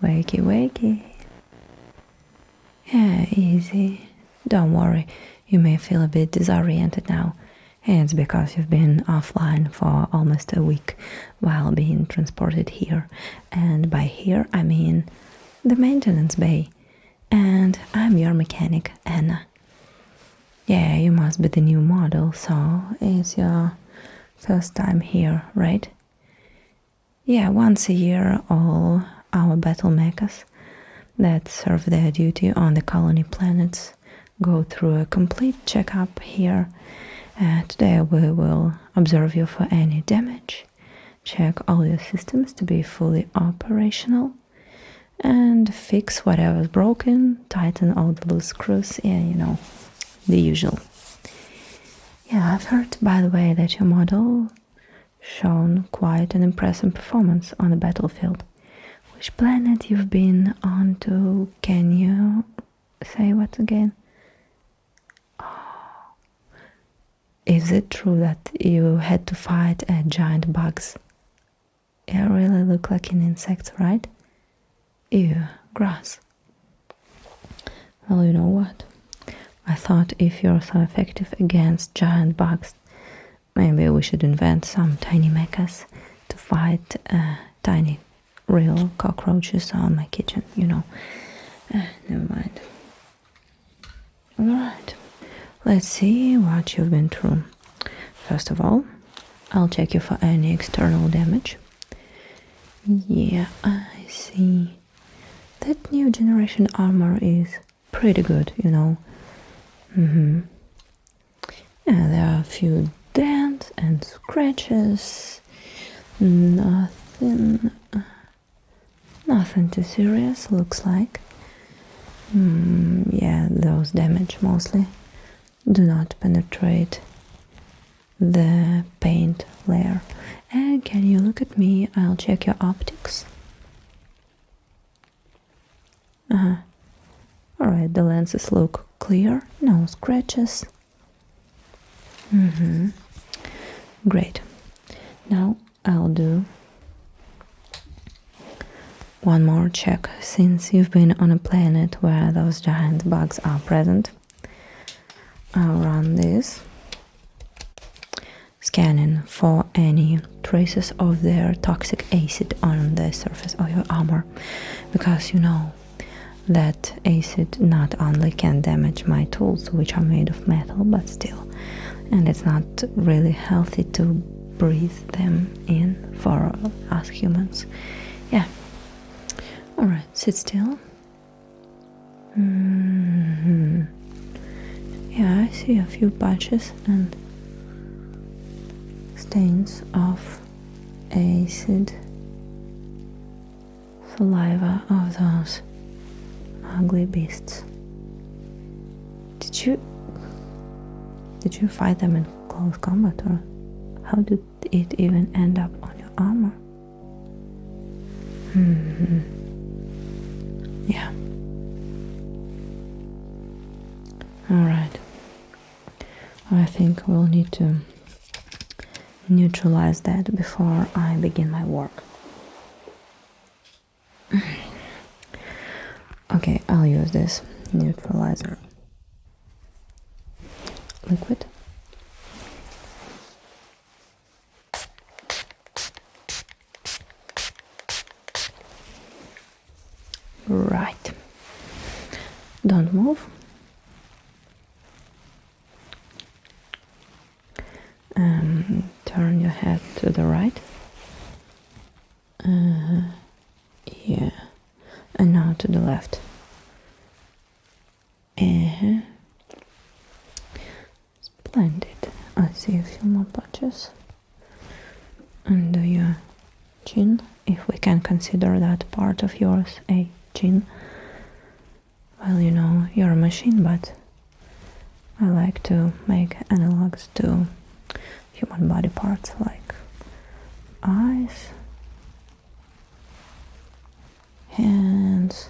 Wakey, wakey. Yeah, easy. Don't worry, you may feel a bit disoriented now. It's because you've been offline for almost a week while being transported here. And by here, I mean the maintenance bay. And I'm your mechanic, Anna. Yeah, you must be the new model, so it's your first time here, right? Yeah, once a year all our battle mechas that serve their duty on the colony planets go through a complete checkup here. Today we will observe you for any damage, check all your systems to be fully operational, and fix whatever's broken, tighten all the loose screws, yeah, you know, the usual. Yeah, I've heard, by the way, that your model shown quite an impressive performance on the battlefield. Which planet you've been on to? Can you say what again? Oh. Is it true that you had to fight giant bugs? They really look like an insect, right? Ew, grass. Well, you know what? I thought if you're so effective against giant bugs, maybe we should invent some tiny mechas to fight tiny real cockroaches on my kitchen, you know. Never mind. Alright, let's see what you've been through. First of all, I'll check you for any external damage. Yeah, I see. That new generation armor is pretty good, you know. Yeah, there are a few dents and scratches. Nothing too serious, looks like. Yeah, those damage mostly do not penetrate the paint layer. And can you look at me? I'll check your optics. Alright, the lenses look clear, no scratches. Great. Now I'll do one more check. Since you've been on a planet where those giant bugs are present, I'll run this, scanning for any traces of their toxic acid on the surface of your armor, because you know that acid not only can damage my tools, which are made of metal, but still, and it's not really healthy to breathe them in for us humans. Yeah. Alright, sit still. Yeah, I see a few patches and stains of acid saliva of those ugly beasts. Did you fight them in close combat, or how did it even end up on your armor? Yeah. Alright. I think we'll need to neutralize that before I begin my work. Okay, I'll use this neutralizer liquid. Right. Don't move. Turn your head to the right. Yeah. And now to the left. Splendid. I see a few more patches under your chin, if we can consider that part of yours a chin. Well, you know, you're a machine, but I like to make analogs to human body parts like eyes, hands,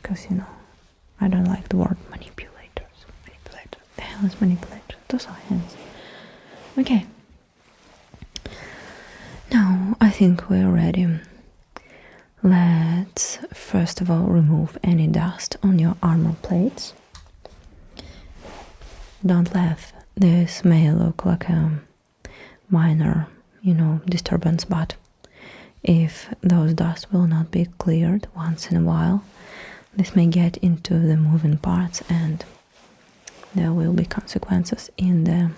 because, you know, I don't like the word manipulators. The hell is manipulator? Those are hands. Okay. Now, I think we're ready. Let's first of all remove any dust on your armor plates. Don't laugh, this may look like a minor, disturbance, but if those dust will not be cleared once in a while, this may get into the moving parts and there will be consequences in the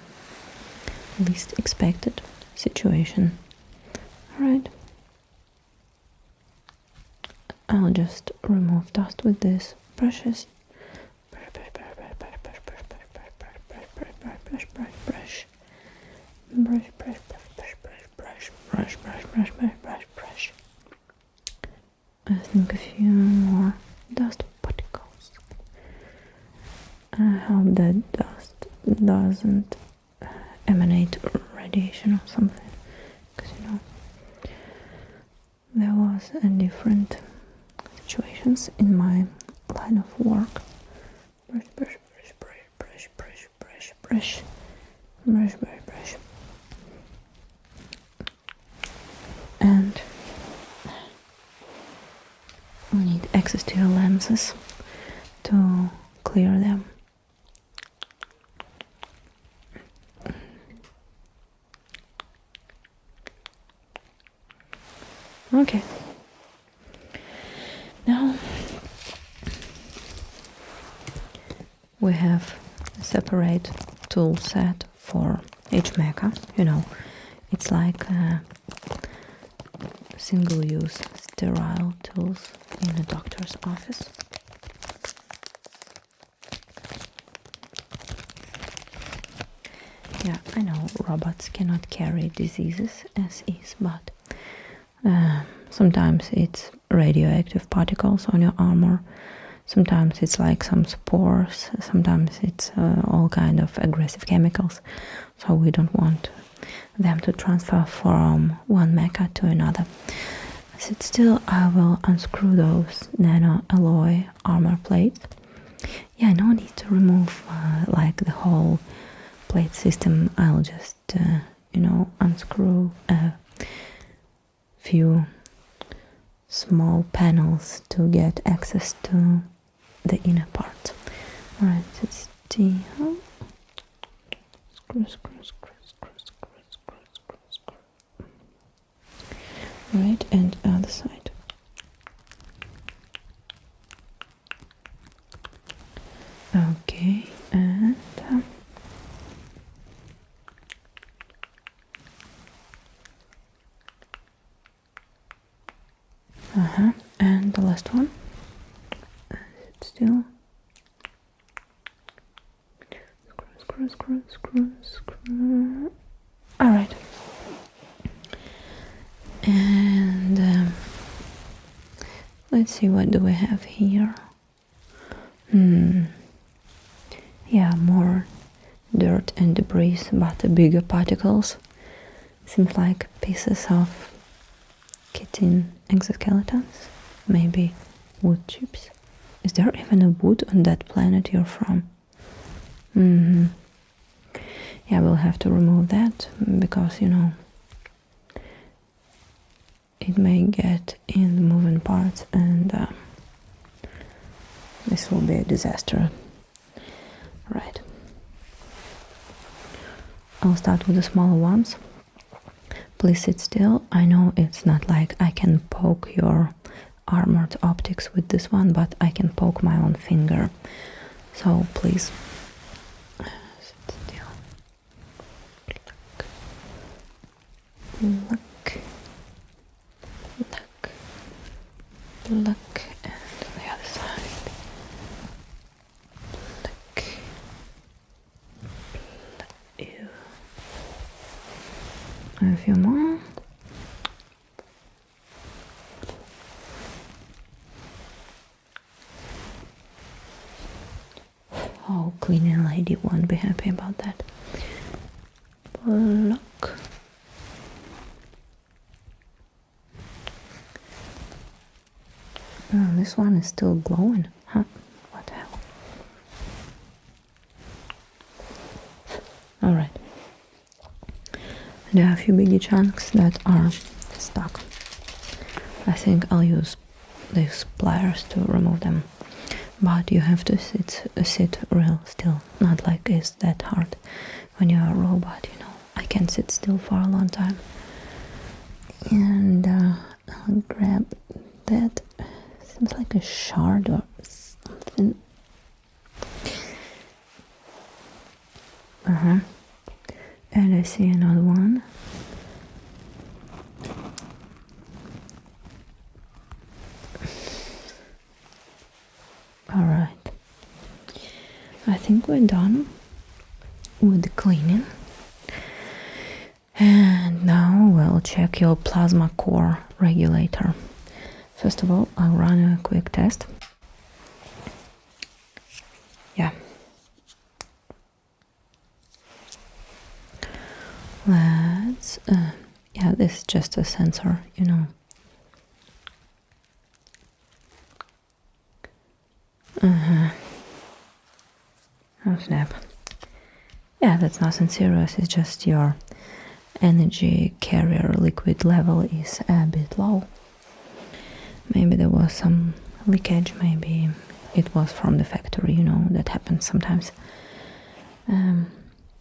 least expected situation. Alright. I'll just remove dust with these brushes. Brush. I think a few more dust particles. I hope that dust doesn't emanate radiation or something, because there was a different situations in my line of work. Brush. And we need access to your lenses to clear them. Okay. Now we have a separate tool set for each mecha. It's like single-use sterile tools in a doctor's office. Yeah, I know robots cannot carry diseases as is, but sometimes it's radioactive particles on your armor, sometimes it's like some spores, sometimes it's all kind of aggressive chemicals, so we don't want them to transfer from one mecha to another. Sit still, I will unscrew those nano alloy armor plates. Yeah, no need to remove like the whole plate system. I'll just unscrew a few small panels to get access to the inner part. Alright, let's see. Screw. Right, and other side. Okay, and and the last one. Sit still. Screw. All right. And let's see, what do we have here? Yeah, more dirt and debris, but bigger particles. Seems like pieces of kitten exoskeletons, maybe wood chips. Is there even a wood on that planet you're from? Yeah, we'll have to remove that because it may get in the moving parts, and this will be a disaster. Right. I'll start with the smaller ones. Please sit still. I know it's not like I can poke your armored optics with this one, but I can poke my own finger. So please sit still. Look. Look, and the other side. Look. Ew. A few more. Oh, cleaning lady won't be happy about that. Look. Oh, this one is still glowing, huh? What the hell? Alright. There are a few biggie chunks that are stuck. I think I'll use these pliers to remove them. But you have to sit real still, not like it's that hard when you're a robot, you know. I can sit still for a long time. And I'll grab that. Seems like a shard or something. And I see another one. Alright. I think we're done with the cleaning. And now we'll check your plasma core regulator. First of all, I'll run a quick test. Yeah. Let's, yeah, this is just a sensor, you know. Oh snap. Yeah, that's nothing serious, it's just your energy carrier liquid level is a bit low. Maybe there was some leakage, maybe it was from the factory, you know, that happens sometimes.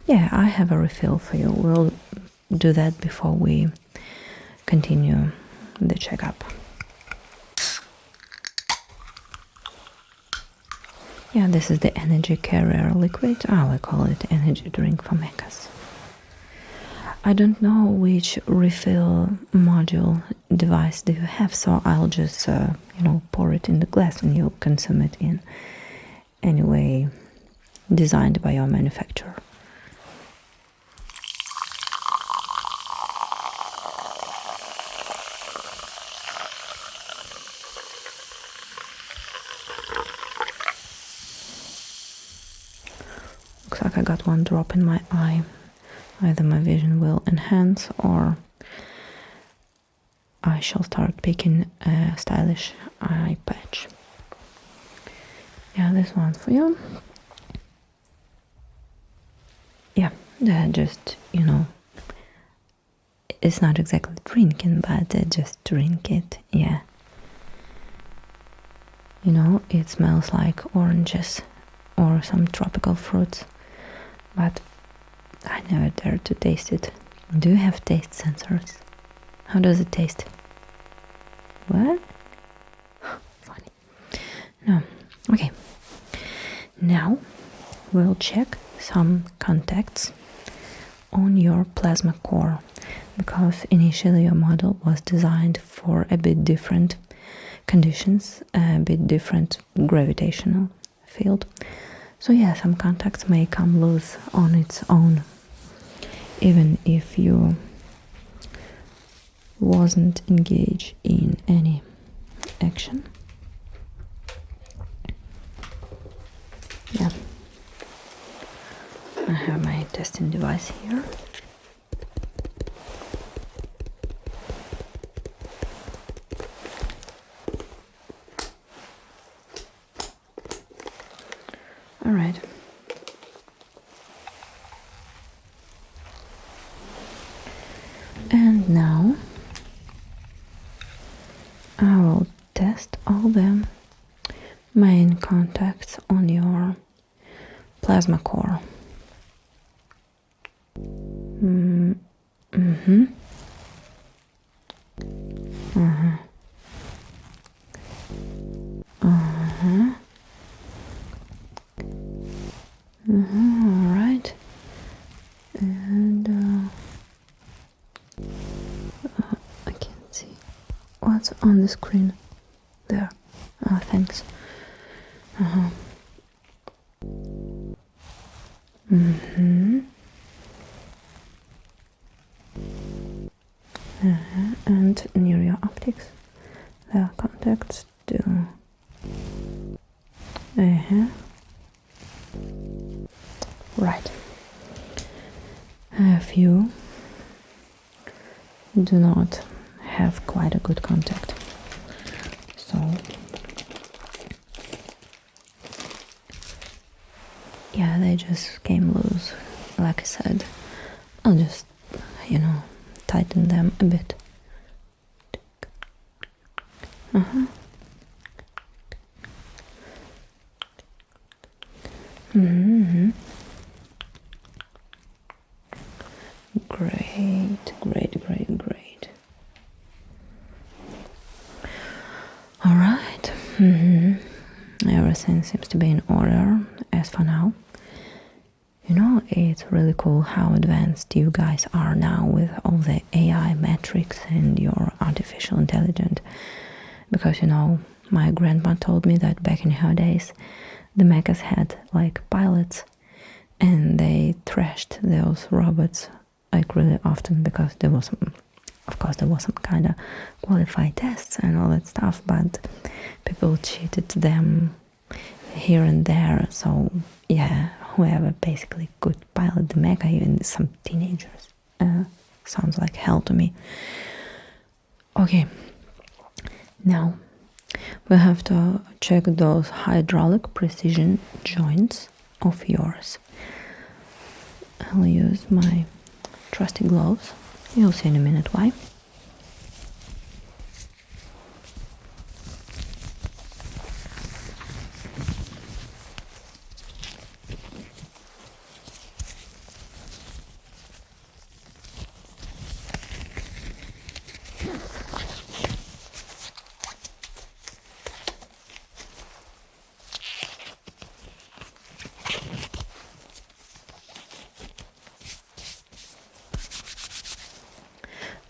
Yeah, I have a refill for you. We'll do that before we continue the checkup. Yeah, this is the energy carrier liquid. I call it energy drink for mechas. I don't know which refill module device do you have, so I'll just, you know, pour it in the glass and you'll consume it in any way designed by your manufacturer. Looks like I got one drop in my eye. Either my vision will enhance or I shall start picking a stylish eye patch. Yeah, this one for you. Yeah, just, you know, it's not exactly drinking, but just drink it, yeah. You know, it smells like oranges or some tropical fruits, but I never dared to taste it. Do you have taste sensors? How does it taste? What? Funny. No. Okay. Now we'll check some contacts on your plasma core, because initially your model was designed for a bit different conditions, a bit different gravitational field. So yeah, some contacts may come loose on its own, even if you wasn't engaged in any action. Yeah, I have my testing device here. All right. And now I will test all the main contacts on your plasma core. All right. And I can't see what's on the screen there. Oh, thanks. And near your optics, there are contacts too. Right. A few do not have quite a good contact, so yeah, they just came loose. Like I said, I'll just, you know, tighten them a bit. Uh-huh. Mm-hmm. Great, great, great, great. All right. Everything seems to be in order as for now. You know, it's really cool how advanced you guys are now with all the AI metrics and your artificial intelligence. Because, you know, my grandma told me that back in her days, the mechas had like pilots and they trashed those robots like really often because there was some, of course, there was some kind of qualified tests and all that stuff, but people cheated them here and there. So yeah, whoever basically could pilot the mecha, even some teenagers, sounds like hell to me. Okay, now we have to check those hydraulic precision joints of yours. I'll use my trusty gloves. You'll see in a minute why.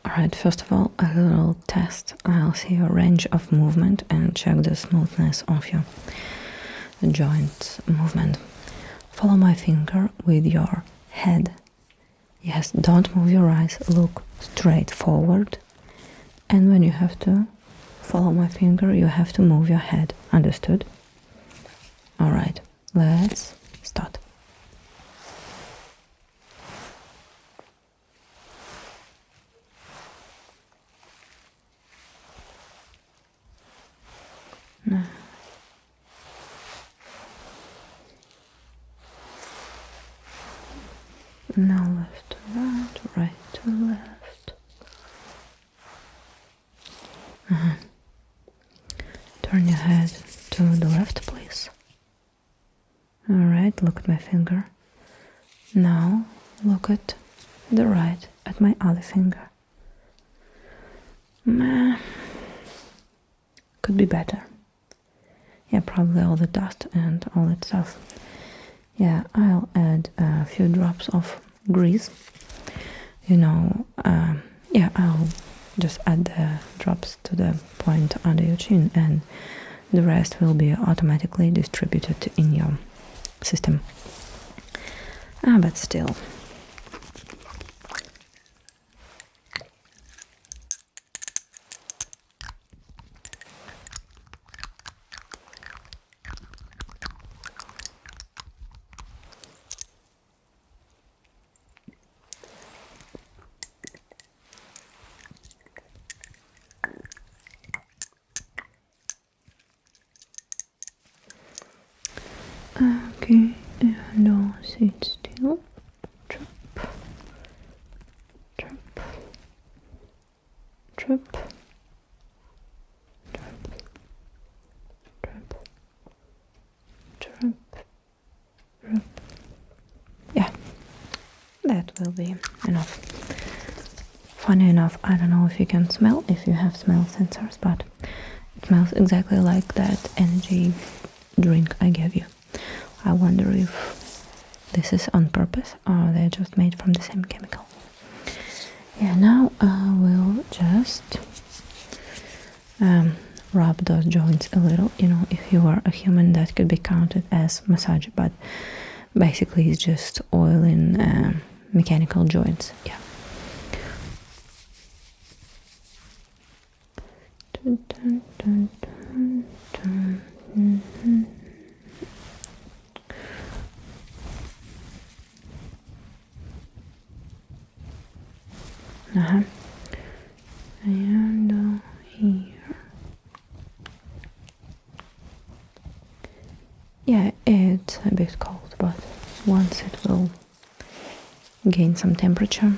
Alright, first of all, a little test. I'll see your range of movement and check the smoothness of your joint movement. Follow my finger with your head. Yes, don't move your eyes, look straight forward. And when you have to follow my finger, you have to move your head. Understood? Alright, let's start. Now left to right, right to left. Turn your head to the left, please. Alright, look at my finger. Now look at the right, at my other finger. Could be better. Yeah, probably all the dust and all that stuff. Yeah, I'll add a few drops of grease. You know, yeah, I'll just add the drops to the point under your chin and the rest will be automatically distributed in your system. But still. Okay, and I'll sit still. Trip, trip, trip, trip, trip, trip, trip. Yeah, that will be enough. Funny enough, I don't know if you can smell, if you have smell sensors, but it smells exactly like that energy drink I gave you. I wonder if this is on purpose or they're just made from the same chemical. Yeah, now I will just rub those joints a little. You know, if you are a human, that could be counted as massage, but basically it's just oiling mechanical joints. Yeah. Dun, dun, dun, dun, dun, dun. And here. Yeah, it's a bit cold, but once it will gain some temperature,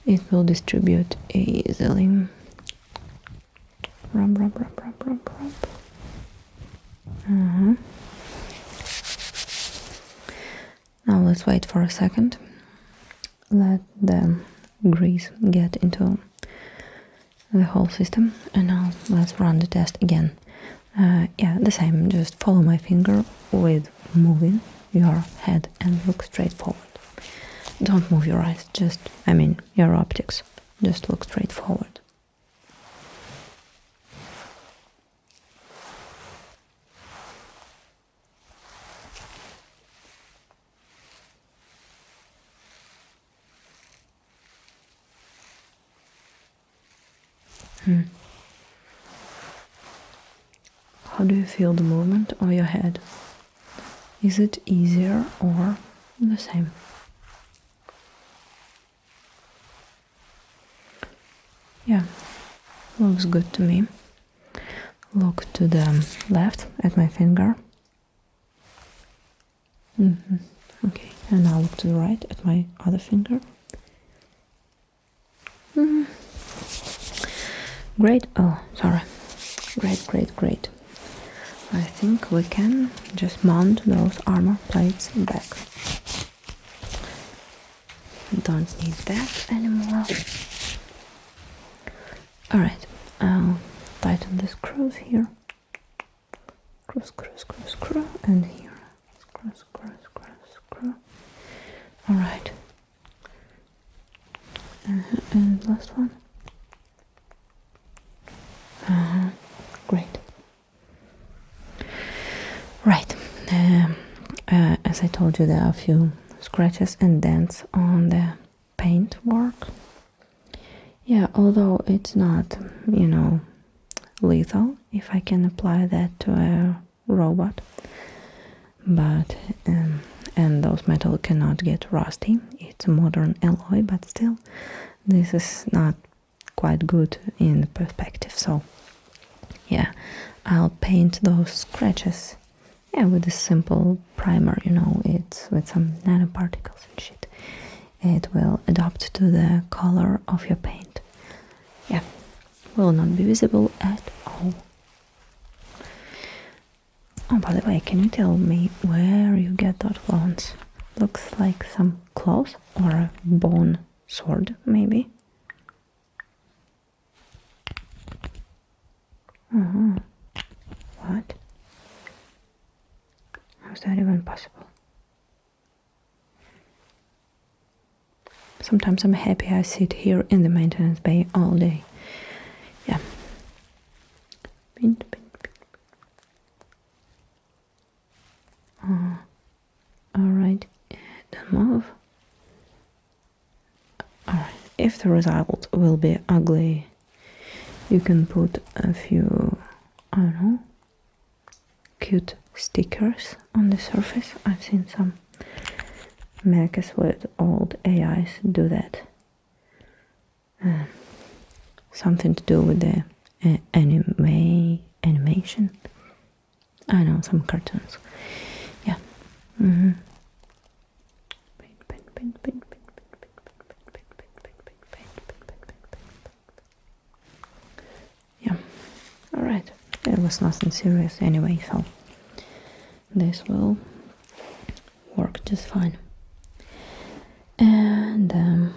it will distribute easily. Rub, rub, rub, rub, rub, rub. Uh-huh. Now let's wait for a second. Let the grease get into the whole system, and now let's run the test again. Yeah, the same, just follow my finger with moving your head and look straight forward. Don't move your eyes, your optics, just look straight forward. How do you feel the movement of your head? Is it easier or the same? Yeah, looks good to me. Look to the left at my finger. Okay, and now look to the right at my other finger. Great. Oh, sorry. Great. I think we can just mount those armor plates back. Don't need that anymore. Alright, I'll tighten the screws here. Screw, and here. Screw. Alright. And last one. Great. Right. As I told you, there are a few scratches and dents on the paint work. Yeah, although it's not, lethal if I can apply that to a robot. But, and those metal cannot get rusty. It's a modern alloy, but still, this is not quite good in perspective. So, yeah, I'll paint those scratches, with a simple primer, it's with some nanoparticles and shit. It will adapt to the color of your paint. Yeah, will not be visible at all. Oh, by the way, can you tell me where you get those bones? Looks like some claws or a bone sword, maybe. What? How's that even possible? Sometimes I'm happy I sit here in the maintenance bay all day. Yeah. Pint. Alright, don't move. Alright, if the result will be ugly, you can put a few, cute stickers on the surface. I've seen some mechas with old AIs do that. Something to do with the animation. I know, some cartoons. Yeah. Yeah. Alright. It was nothing serious anyway, so this will work just fine. And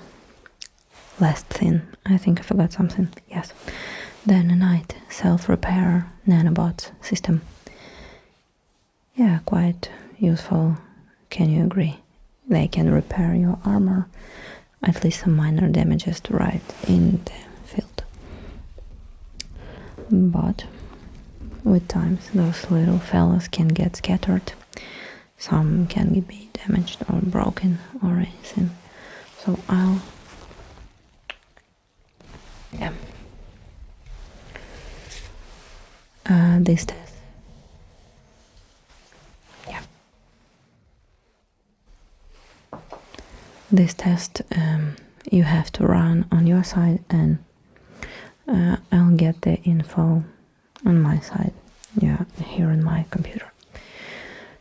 last thing, I think I forgot something. Yes, the nanite self-repair nanobots system. Yeah, quite useful. Can you agree? They can repair your armor, at least some minor damages to right in the field. But with times, those little fellas can get scattered. Some can be damaged or broken or anything. So I'll... Yeah. This test. Yeah. This test you have to run on your side, and I'll get the info on my side. Yeah, here on my computer.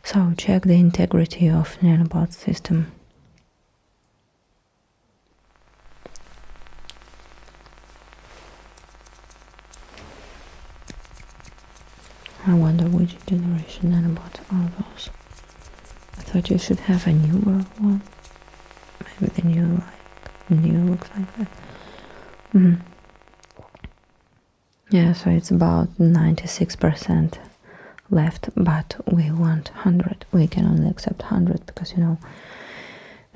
So check the integrity of nanobot system. I wonder which generation nanobots are those. I thought you should have a newer one. Maybe the new looks like that. Yeah, so it's about 96% left, but we want 100. We can only accept 100 because, you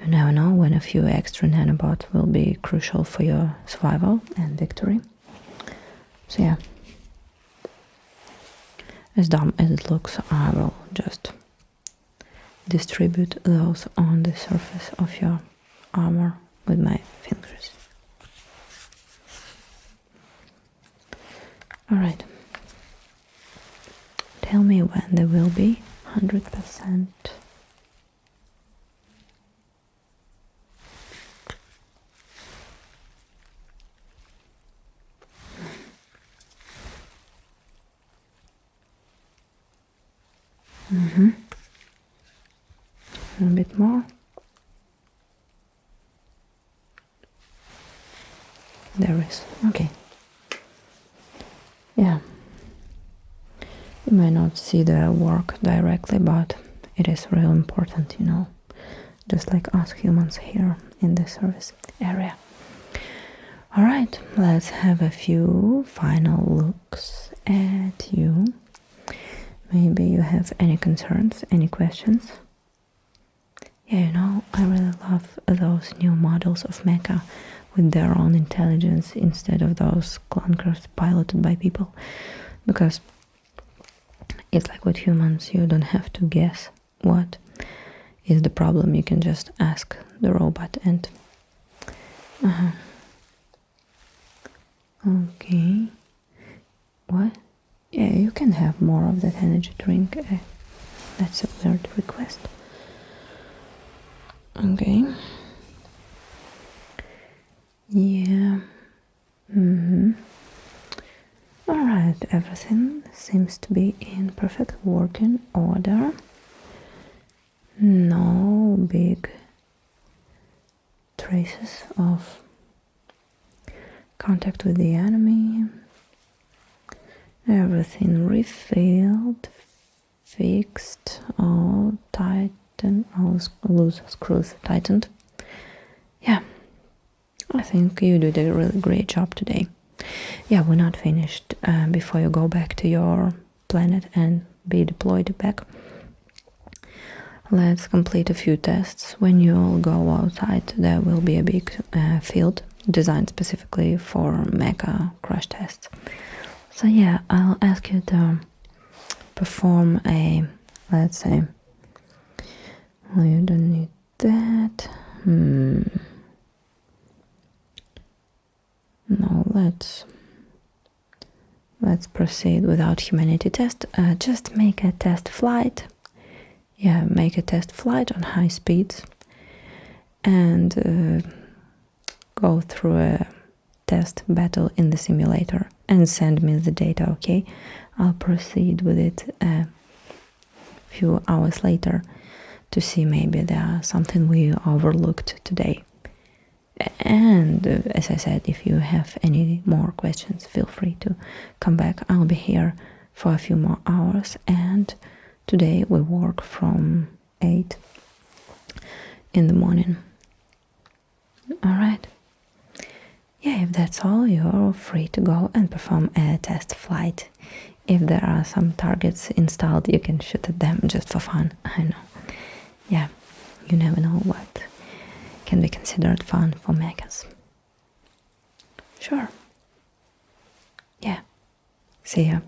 never know when a few extra nanobots will be crucial for your survival and victory. So yeah, as dumb as it looks, I will just distribute those on the surface of your armor with my fingers. Alright. Tell me when there will be 100%. A bit more. There is. Okay. Yeah. You may not see the work directly, but it is real important, just like us humans here in the service area. Alright, let's have a few final looks at you. Maybe you have any concerns, any questions? Yeah, I really love those new models of mecha with their own intelligence instead of those clunkers piloted by people, because it's like with humans, you don't have to guess what is the problem. You can just ask the robot and okay. What? Yeah, you can have more of that energy drink. That's a weird request. Okay. Yeah. Alright, everything seems to be in perfect working order. No big traces of contact with the enemy. Everything refilled, fixed, all tightened, all loose screws tightened. Yeah, I think you did a really great job today. Yeah, we're not finished. Before you go back to your planet and be deployed back, let's complete a few tests. When you go outside, there will be a big field designed specifically for mecha crash tests. So yeah, I'll ask you to perform a, let's say, well, you don't need that. No, let's proceed without humanity test. Just make a test flight. Yeah, make a test flight on high speeds and go through a test battle in the simulator and send me the data, okay? I'll proceed with it a few hours later to see maybe there's something we overlooked today. And as I said, if you have any more questions, feel free to come back. I'll be here for a few more hours, and today we work from 8 in the morning. Alright. Yeah, if that's all, you're free to go and perform a test flight. If there are some targets installed, you can shoot at them just for fun. I know. Yeah, you never know what can be considered fun for mechas. Sure. Yeah. See ya.